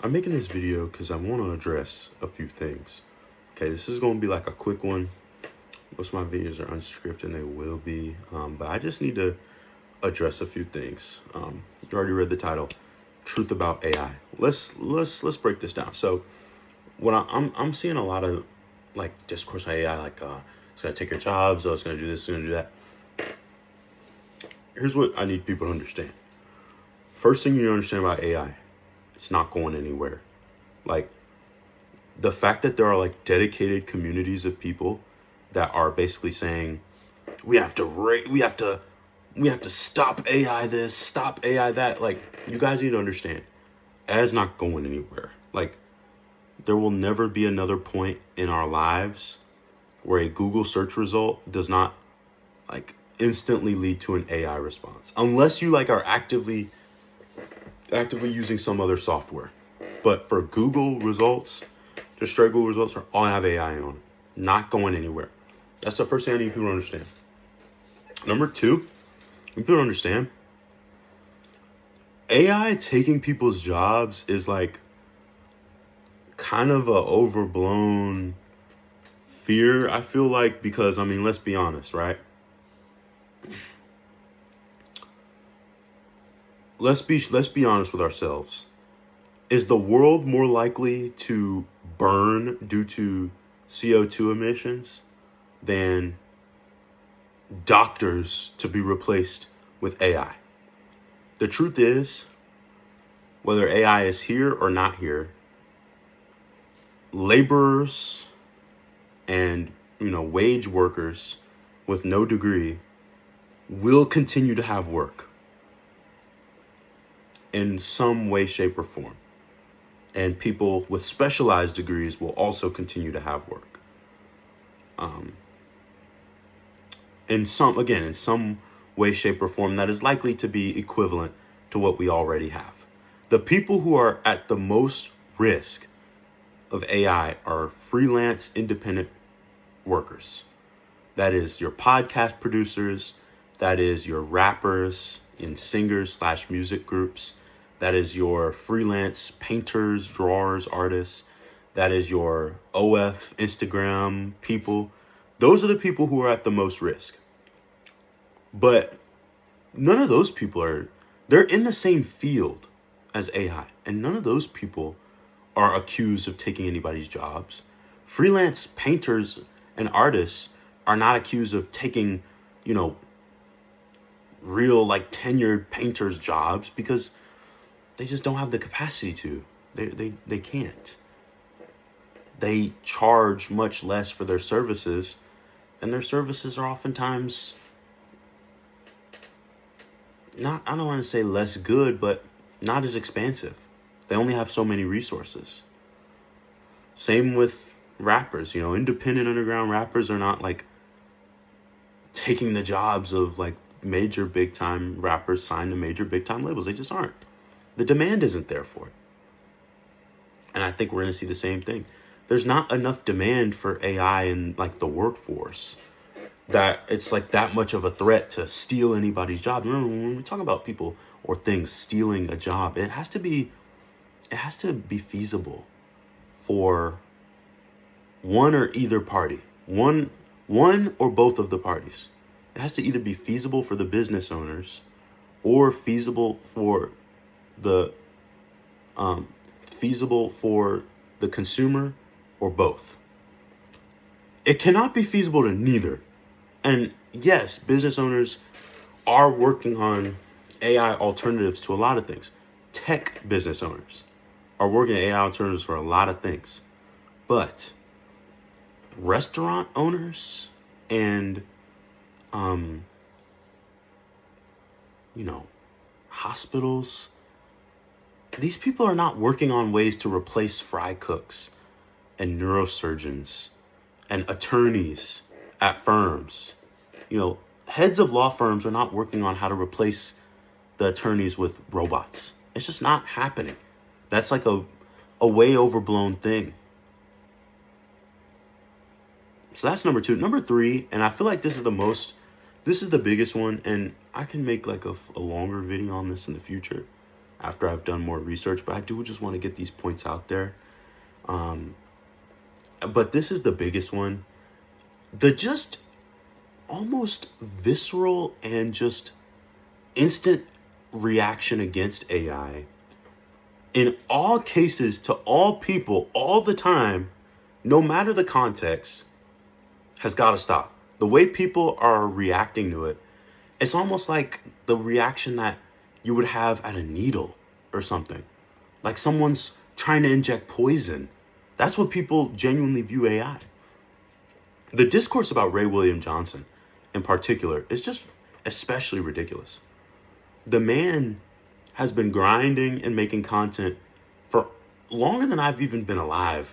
I'm making this video because I want to address a few things. Okay, this is going to be like a quick one. Most of my videos are unscripted and they will be, but I just need to address a few things. You already read the title, Truth About AI. Let's break this down. So what I'm seeing a lot of like discourse on AI, like it's gonna take your jobs, oh it's gonna do this, it's gonna do that. Here's what I need people to understand. First thing you need to understand about AI, it's not going anywhere. Like the fact that there are like dedicated communities of people that are basically saying we have to stop AI this, stop AI that. Like, you guys need to understand, AI is not going anywhere. Like, there will never be another point in our lives where a Google search result does not like instantly lead to an AI response, unless you like are actively using some other software. But for Google results, just straight Google results are all have AI on it, not going anywhere. That's the first thing I need people to understand. Number two, people don't understand, AI taking people's jobs is like kind of a overblown fear, I feel like, because I mean, let's be honest, right? Let's be honest with ourselves. Is the world more likely to burn due to CO2 emissions than doctors to be replaced with AI? The truth is, whether AI is here or not here, laborers and wage workers with no degree will continue to have work in some way, shape, or form. And people with specialized degrees will also continue to have work. In some way, shape, or form that is likely to be equivalent to what we already have. The people who are at the most risk of AI are freelance independent workers. That is your podcast producers, that is your rappers and singers / music groups, that is your freelance painters, drawers, artists, that is your OF Instagram people. Those are the people who are at the most risk. But none of those people they're in the same field as AI, and none of those people are accused of taking anybody's jobs. Freelance painters and artists are not accused of taking, real like tenured painters' jobs because they just don't have the capacity to. They can't. They charge much less for their services, and their services are oftentimes not, I don't want to say less good, but not as expansive. They only have so many resources. Same with rappers, independent underground rappers are not like taking the jobs of like major big time rappers signed to major big time labels. They just aren't. The demand isn't there for it. And I think we're going to see the same thing. There's not enough demand for AI in like the workforce that it's like that much of a threat to steal anybody's job. Remember, when we talk about people or things stealing a job, it has to be feasible for one or either party, one or both of the parties. It has to either be feasible for the business owners or feasible for the consumer, or both. It cannot be feasible to neither. And yes, business owners are working on AI alternatives to a lot of things. Tech business owners are working on AI alternatives for a lot of things. But restaurant owners and hospitals, these people are not working on ways to replace fry cooks and neurosurgeons and attorneys at firms. Heads of law firms are not working on how to replace the attorneys with robots. It's just not happening. That's like a way overblown thing. So that's number two. Number three, and I feel like this is the biggest one, and I can make like a longer video on this in the future. after I've done more research, but I do just want to get these points out there. But this is the biggest one. The just almost visceral and just instant reaction against AI in all cases to all people all the time, no matter the context, has got to stop. The way people are reacting to it, it's almost like the reaction that you would have at a needle or something. Like someone's trying to inject poison. That's what people genuinely view AI. The discourse about Ray William Johnson in particular is just especially ridiculous. The man has been grinding and making content for longer than I've even been alive.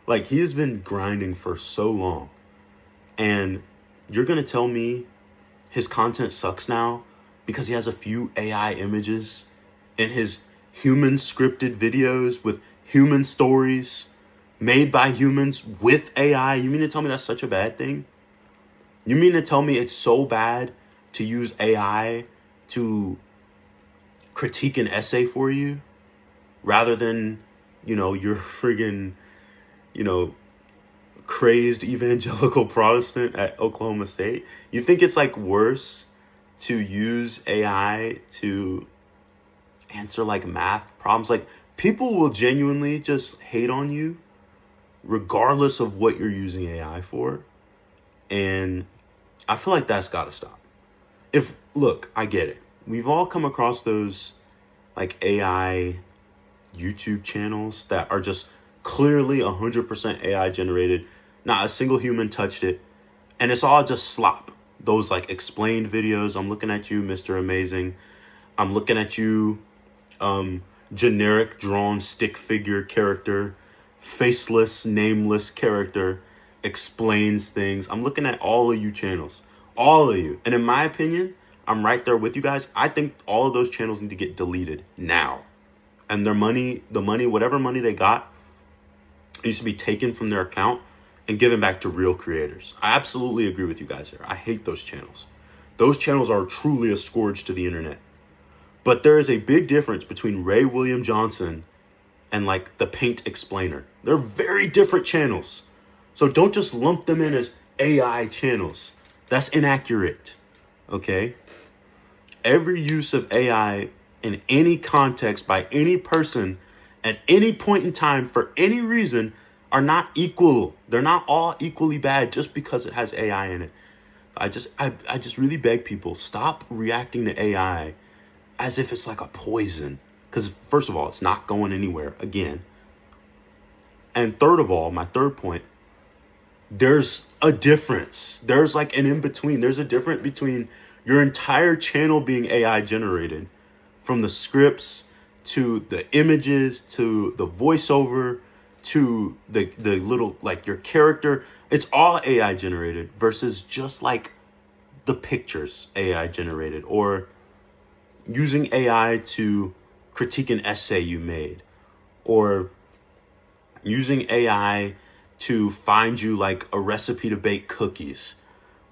Like he has been grinding for so long. And you're going to tell me his content sucks now because he has a few AI images in his human scripted videos with human stories made by humans with AI? You mean to tell me that's such a bad thing? You mean to tell me it's so bad to use AI to critique an essay for you rather than, your friggin', crazed evangelical Protestant at Oklahoma State? You think it's like worse to use AI to answer like math problems? Like people will genuinely just hate on you regardless of what you're using AI for. And I feel like that's got to stop. Look, I get it. We've all come across those like AI YouTube channels that are just clearly 100% AI generated. Not a single human touched it. And it's all just slop. Those like explained videos. I'm looking at you, Mr. Amazing. I'm looking at you, generic drawn stick figure character, faceless, nameless character, explains things. I'm looking at all of you channels. All of you. And in my opinion, I'm right there with you guys. I think all of those channels need to get deleted now. And their money, whatever money they got, needs to be taken from their account and given back to real creators. I absolutely agree with you guys there. I hate those channels. Those channels are truly a scourge to the internet. But there is a big difference between Ray William Johnson and like the Paint Explainer. They're very different channels. So don't just lump them in as AI channels. That's inaccurate. Okay? Every use of AI in any context by any person at any point in time for any reason are not equal. They're not all equally bad just because it has AI in it. I just really beg people, stop reacting to AI as if it's like a poison. Because first of all, it's not going anywhere again. And third of all, my third point, there's a difference. There's like an in-between. There's a difference between your entire channel being AI generated, from the scripts to the images to the voiceover to the little like your character. It's all AI generated versus just like the pictures AI generated, or using AI to critique an essay you made, or using AI to find you like a recipe to bake cookies,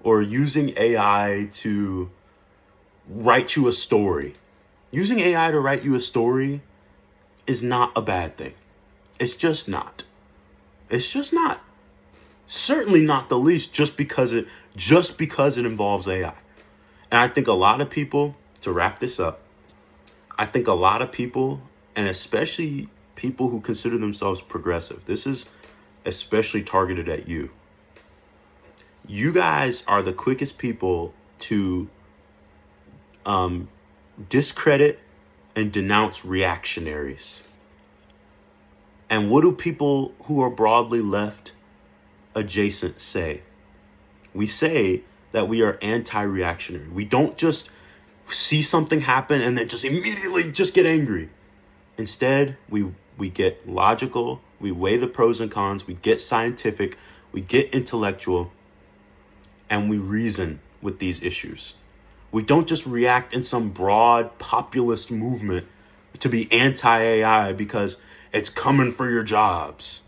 or using AI to write you a story. Using AI to write you a story is not a bad thing. It's just not. It's just not. Certainly not the least just because it involves AI. And I think a lot of people, to wrap this up, I think a lot of people, and especially people who consider themselves progressive, this is especially targeted at you. You guys are the quickest people to discredit and denounce reactionaries. And what do people who are broadly left adjacent say? We say that we are anti-reactionary. We don't just see something happen and then just immediately just get angry. Instead, we get logical, we weigh the pros and cons, we get scientific, we get intellectual, and we reason with these issues. We don't just react in some broad populist movement to be anti-AI because it's coming for your jobs.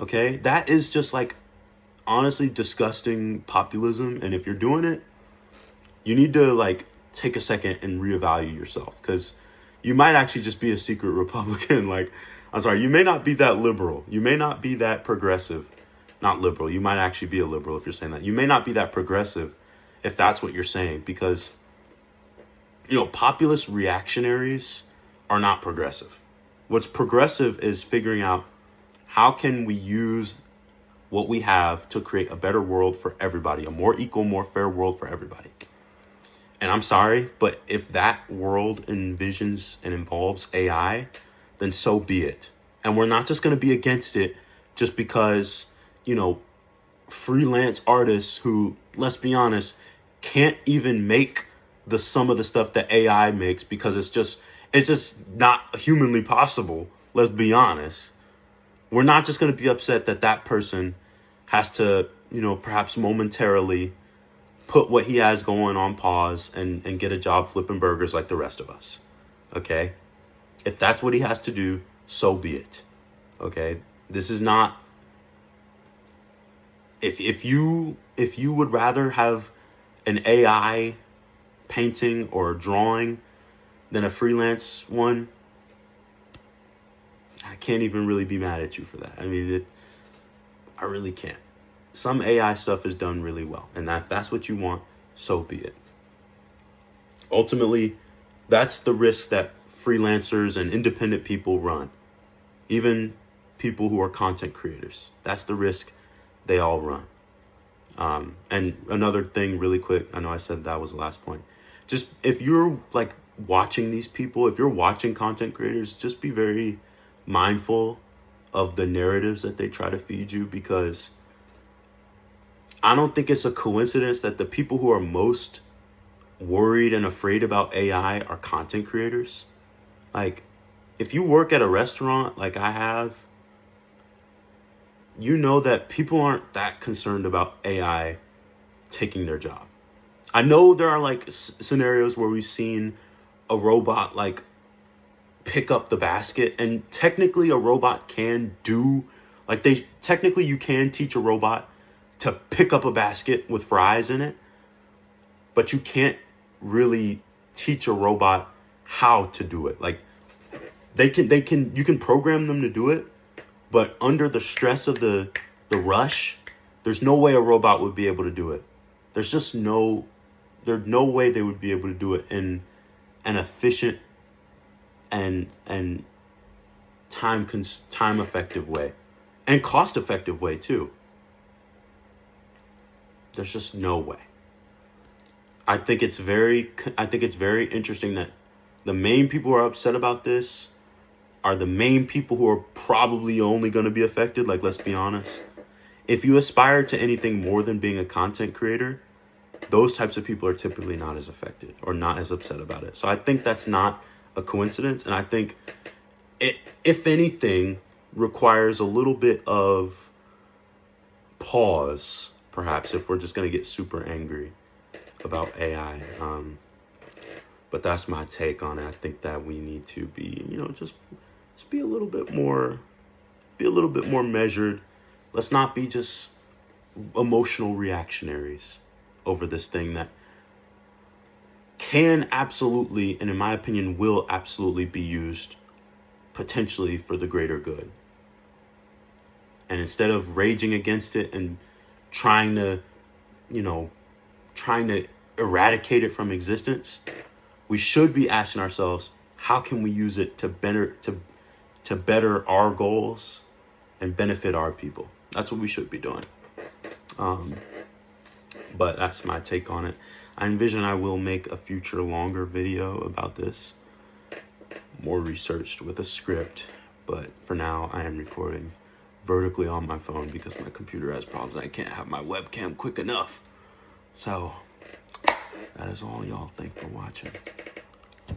Okay? That is just like honestly disgusting populism. And if you're doing it, you need to like take a second and reevaluate yourself, because you might actually just be a secret Republican. Like, I'm sorry, you may not be that liberal. You may not be that progressive. Not liberal. You might actually be a liberal if you're saying that. You may not be that progressive if that's what you're saying, because, populist reactionaries are not progressive. What's progressive is figuring out how can we use what we have to create a better world for everybody, a more equal, more fair world for everybody. And I'm sorry, but if that world envisions and involves AI, then so be it. And we're not just going to be against it just because, freelance artists who, let's be honest, can't even make some of the stuff that AI makes, because it's just not humanly possible. Let's be honest. We're not just going to be upset that that person has to, perhaps momentarily put what he has going on pause and get a job flipping burgers like the rest of us. Okay? If that's what he has to do, so be it. Okay? This is not, if you would rather have an AI painting or drawing than a freelance one, I can't even really be mad at you for that. I mean, I really can't. Some AI stuff is done really well, and if that's what you want, so be it. Ultimately, that's the risk that freelancers and independent people run. Even people who are content creators. That's the risk they all run. And another thing really quick, I know I said that was the last point. Just if you're like watching these people, if you're watching content creators, just be very mindful of the narratives that they try to feed you, because I don't think it's a coincidence that the people who are most worried and afraid about AI are content creators. Like, if you work at a restaurant like I have, you know that people aren't that concerned about AI taking their job. I know there are like scenarios where we've seen a robot like pick up the basket, and technically a robot can do, like, technically you can teach a robot to pick up a basket with fries in it, but you can't really teach a robot how to do it. Like, you can program them to do it, but under the stress of the rush, there's no way a robot would be able to do it. There's no way they would be able to do it in an efficient and time effective way, and cost effective way too. There's just no way. I think it's very interesting that the main people who are upset about this are the main people who are probably only going to be affected. Like, let's be honest. If you aspire to anything more than being a content creator, those types of people are typically not as affected or not as upset about it. So I think that's not a coincidence. And I think it, if anything, requires a little bit of pause, perhaps, if we're just going to get super angry about AI. But that's my take on it. I think that we need to be, just be a little bit more measured. Let's not be just emotional reactionaries over this thing that can absolutely, and in my opinion, will absolutely be used potentially for the greater good. And instead of raging against it and trying to eradicate it from existence, we should be asking ourselves, how can we use it to better our goals and benefit our people? That's what we should be doing. But that's my take on it. I envision I will make a future longer video about this, more researched with a script. But for now, I am recording vertically on my phone because my computer has problems. I can't have my webcam quick enough. So that is all, y'all. Thanks for watching.